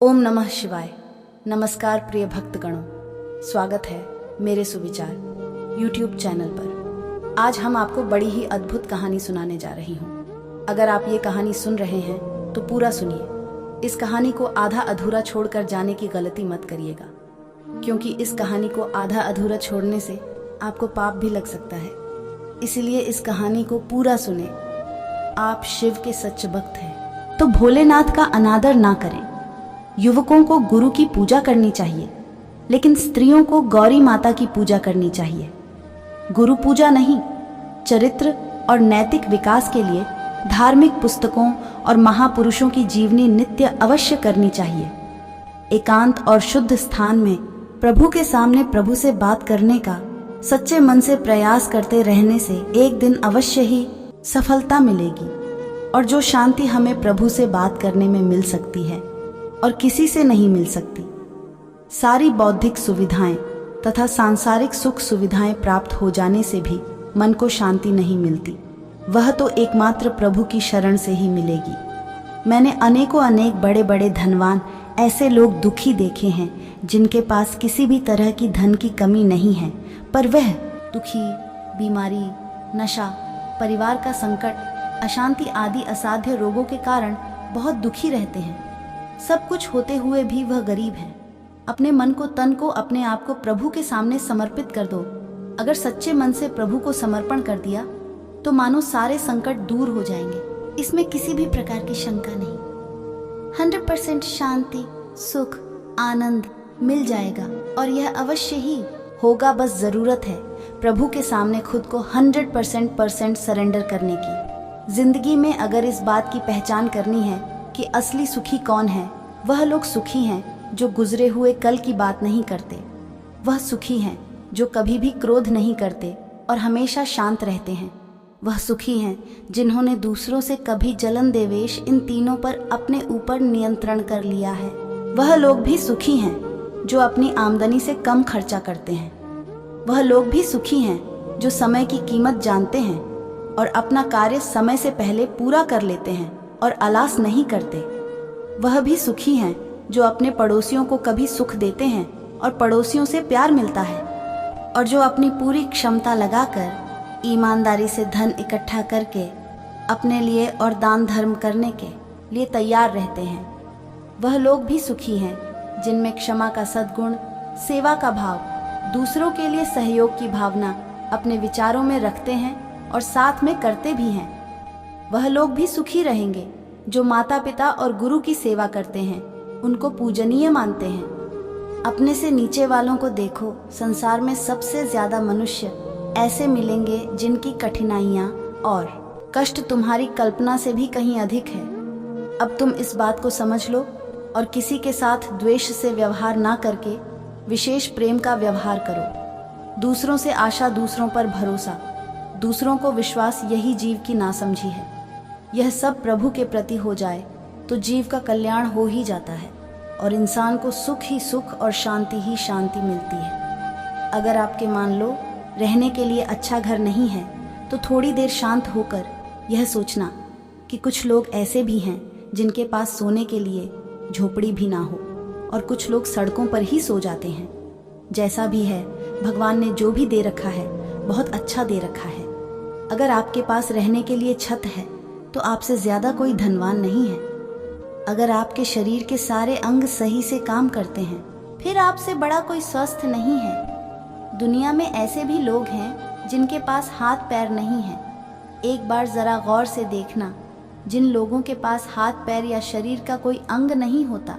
ओम नमः शिवाय। नमस्कार प्रिय भक्तगणों, स्वागत है मेरे सुविचार यूट्यूब चैनल पर। आज हम आपको बड़ी ही अद्भुत कहानी सुनाने जा रही हूँ। अगर आप ये कहानी सुन रहे हैं तो पूरा सुनिए। इस कहानी को आधा अधूरा छोड़कर जाने की गलती मत करिएगा, क्योंकि इस कहानी को आधा अधूरा छोड़ने से आपको पाप भी लग सकता है। इसलिए इस कहानी को पूरा सुने। आप शिव के सच्चे भक्त हैं तो भोलेनाथ का अनादर ना करें। युवकों को गुरु की पूजा करनी चाहिए, लेकिन स्त्रियों को गौरी माता की पूजा करनी चाहिए। गुरु पूजा नहीं, चरित्र और नैतिक विकास के लिए धार्मिक पुस्तकों और महापुरुषों की जीवनी नित्य अवश्य करनी चाहिए। एकांत और शुद्ध स्थान में प्रभु के सामने प्रभु से बात करने का सच्चे मन से प्रयास करते रहने से एक दिन अवश्य ही सफलता मिलेगी। और जो शांति हमें प्रभु से बात करने में मिल सकती है और किसी से नहीं मिल सकती, सारी बौद्धिक सुविधाएं तथा सांसारिक सुख सुविधाएं प्राप्त हो जाने से भी मन को शांति नहीं मिलती। वह तो एकमात्र प्रभु की शरण से ही मिलेगी। मैंने अनेकों अनेक बड़े बड़े धनवान ऐसे लोग दुखी देखे हैं जिनके पास किसी भी तरह की धन की कमी नहीं है, पर वह दुखी, बीमारी, नशा, परिवार का संकट, अशांति आदि असाध्य रोगों के कारण बहुत दुखी रहते हैं। सब कुछ होते हुए भी वह गरीब है। अपने मन को, तन को, अपने आप को प्रभु के सामने समर्पित कर दो। अगर सच्चे मन से प्रभु को समर्पण कर दिया तो मानो सारे संकट दूर हो जाएंगे। इसमें किसी भी प्रकार की शंका नहीं। 100% शांति, सुख, आनंद मिल जाएगा और यह अवश्य ही होगा। बस जरूरत है प्रभु के सामने खुद को 100% सरेंडर करने की। जिंदगी में अगर इस बात की पहचान करनी है कि असली सुखी कौन है, वह लोग सुखी हैं जो गुजरे हुए कल की बात नहीं करते। वह सुखी हैं जो कभी भी क्रोध नहीं करते और हमेशा शांत रहते हैं। वह सुखी हैं जिन्होंने दूसरों से कभी जलन, देवेश, इन तीनों पर अपने ऊपर नियंत्रण कर लिया है। वह लोग भी सुखी हैं जो अपनी आमदनी से कम खर्चा करते हैं। वह लोग भी सुखी हैं जो समय की कीमत जानते हैं और अपना कार्य समय से पहले पूरा कर लेते हैं और आलस नहीं करते। वह भी सुखी हैं जो अपने पड़ोसियों को कभी सुख देते हैं और पड़ोसियों से प्यार मिलता है, और जो अपनी पूरी क्षमता लगाकर ईमानदारी से धन इकट्ठा करके अपने लिए और दान धर्म करने के लिए तैयार रहते हैं। वह लोग भी सुखी हैं जिनमें क्षमा का सद्गुण, सेवा का भाव, दूसरों के लिए सहयोग की भावना अपने विचारों में रखते हैं और साथ में करते भी हैं। वह लोग भी सुखी रहेंगे जो माता पिता और गुरु की सेवा करते हैं, उनको पूजनीय मानते हैं। अपने से नीचे वालों को देखो। संसार में सबसे ज्यादा मनुष्य ऐसे मिलेंगे जिनकी कठिनाइयाँ और कष्ट तुम्हारी कल्पना से भी कहीं अधिक है। अब तुम इस बात को समझ लो और किसी के साथ द्वेष से व्यवहार ना करके विशेष प्रेम का व्यवहार करो। दूसरों से आशा, दूसरों पर भरोसा, दूसरों को विश्वास, यही जीव की नासमझी है। यह सब प्रभु के प्रति हो जाए तो जीव का कल्याण हो ही जाता है और इंसान को सुख ही सुख और शांति ही शांति मिलती है। अगर आपके मान लो रहने के लिए अच्छा घर नहीं है तो थोड़ी देर शांत होकर यह सोचना कि कुछ लोग ऐसे भी हैं जिनके पास सोने के लिए झोपड़ी भी ना हो और कुछ लोग सड़कों पर ही सो जाते हैं। जैसा भी है, भगवान ने जो भी दे रखा है बहुत अच्छा दे रखा है। अगर आपके पास रहने के लिए छत है तो आपसे ज्यादा कोई धनवान नहीं है। अगर आपके शरीर के सारे अंग सही से काम करते हैं, फिर आपसे बड़ा कोई स्वस्थ नहीं है। दुनिया में ऐसे भी लोग हैं जिनके पास हाथ पैर नहीं है। एक बार जरा गौर से देखना, जिन लोगों के पास हाथ पैर या शरीर का कोई अंग नहीं होता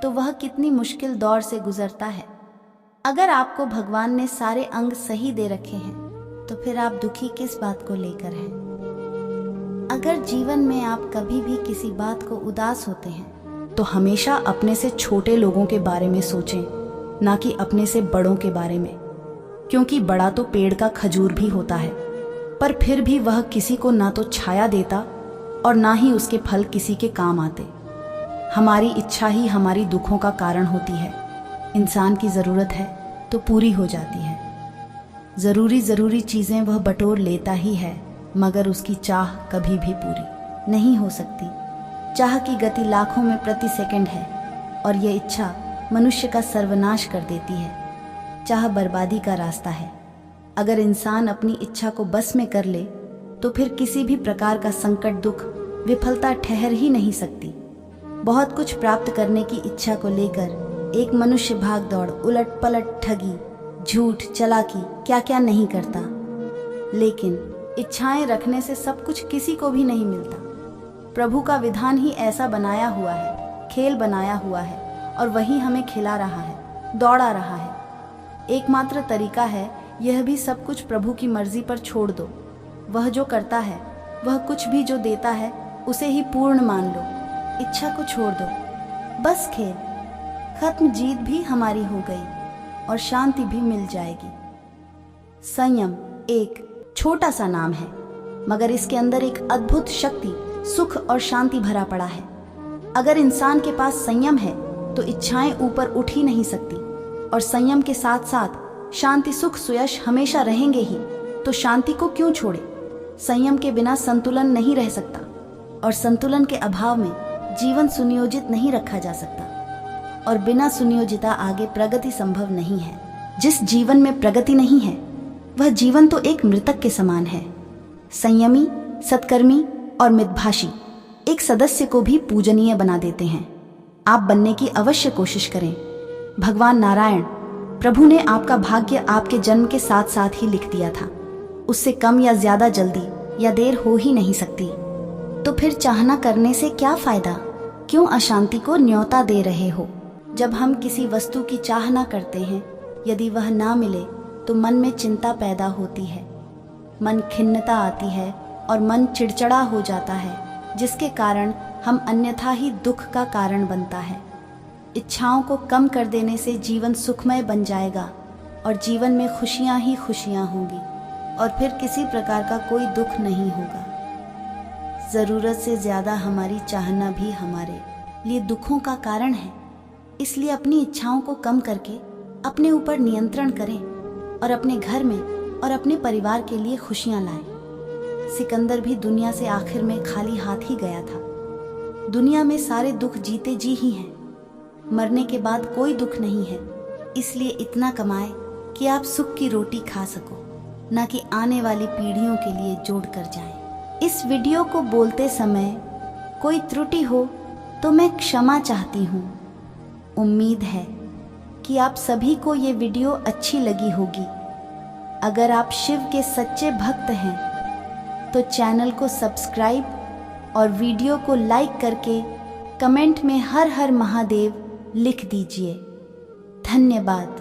तो वह कितनी मुश्किल दौर से गुजरता है। अगर आपको भगवान ने सारे अंग सही दे रखे हैं तो फिर आप दुखी किस बात को लेकर हैं? अगर जीवन में आप कभी भी किसी बात को उदास होते हैं तो हमेशा अपने से छोटे लोगों के बारे में सोचें, ना कि अपने से बड़ों के बारे में। क्योंकि बड़ा तो पेड़ का खजूर भी होता है, पर फिर भी वह किसी को ना तो छाया देता और ना ही उसके फल किसी के काम आते। हमारी इच्छा ही हमारी दुखों का कारण होती है। इंसान की ज़रूरत है तो पूरी हो जाती है। ज़रूरी चीज़ें वह बटोर लेता ही है, मगर उसकी चाह कभी भी पूरी नहीं हो सकती। चाह की गति लाखों में प्रति सेकंड है, और यह इच्छा मनुष्य का सर्वनाश कर देती है। चाह बर्बादी का रास्ता है। अगर इंसान अपनी इच्छा को बस में कर ले तो फिर किसी भी प्रकार का संकट, दुख, विफलता ठहर ही नहीं सकती। बहुत कुछ प्राप्त करने की इच्छा को लेकर एक मनुष्य भाग दौड़, उलट पलट, ठगी, झूठ, चालाकी, क्या क्या नहीं करता। लेकिन इच्छाएं रखने से सब कुछ किसी को भी नहीं मिलता। प्रभु का विधान ही ऐसा बनाया हुआ है, खेल बनाया हुआ है, और वही हमें खिला रहा है, दौड़ा रहा है। एकमात्र तरीका है यह भी सब कुछ प्रभु की मर्जी पर छोड़ दो। वह जो करता है, वह कुछ भी जो देता है, उसे ही पूर्ण मान लो। इच्छा को छोड़ दो, बस खेल खत्म। जीत भी हमारी हो गई और शांति भी मिल जाएगी। संयम एक छोटा सा नाम है, मगर इसके अंदर एक अद्भुत शक्ति, सुख और शांति भरा पड़ा है। अगर इंसान के पास संयम है तो इच्छाएं ऊपर उठ ही नहीं सकती, और संयम के साथ साथ शांति, सुख, सुयश हमेशा रहेंगे ही। तो शांति को क्यों छोड़े? संयम के बिना संतुलन नहीं रह सकता, और संतुलन के अभाव में जीवन सुनियोजित नहीं रखा जा सकता, और बिना सुनियोजिता आगे प्रगति संभव नहीं है। जिस जीवन में प्रगति नहीं है वह जीवन तो एक मृतक के समान है। संयमी, सत्कर्मी और मितभाषी एक सदस्य को भी पूजनीय बना देते हैं। आप बनने की अवश्य कोशिश करें। भगवान नारायण, प्रभु ने आपका भाग्य आपके जन्म के साथ साथ ही लिख दिया था। उससे कम या ज्यादा जल्दी या देर हो ही नहीं सकती। तो फिर चाहना करने से क्या फायदा? क्यों अशांति को न्योता दे रहे हो? जब हम किसी वस्तु की चाहना करते हैं, यदि वह ना मिले तो मन में चिंता पैदा होती है, मन खिन्नता आती है और मन चिड़चिड़ा हो जाता है, जिसके कारण हम अन्यथा ही दुख का कारण बनता है। इच्छाओं को कम कर देने से जीवन सुखमय बन जाएगा और जीवन में खुशियां ही खुशियां होंगी, और फिर किसी प्रकार का कोई दुख नहीं होगा। ज़रूरत से ज़्यादा हमारी चाहना भी हमारे लिए दुखों का कारण है। इसलिए अपनी इच्छाओं को कम करके अपने ऊपर नियंत्रण करें और अपने घर में और अपने परिवार के लिए खुशियां लाएं। सिकंदर भी दुनिया से आखिर में खाली हाथ ही गया था। दुनिया में सारे दुख जीते जी ही हैं। मरने के बाद कोई दुख नहीं है। इसलिए इतना कमाए कि आप सुख की रोटी खा सको, ना कि आने वाली पीढ़ियों के लिए जोड़ कर जाएं। इस वीडियो को बोलते समय कोई त्रुटि हो तो मैं क्षमा चाहती हूँ। उम्मीद है कि आप सभी को ये वीडियो अच्छी लगी होगी। अगर आप शिव के सच्चे भक्त हैं तो चैनल को सब्सक्राइब और वीडियो को लाइक करके कमेंट में हर हर महादेव लिख दीजिए। धन्यवाद।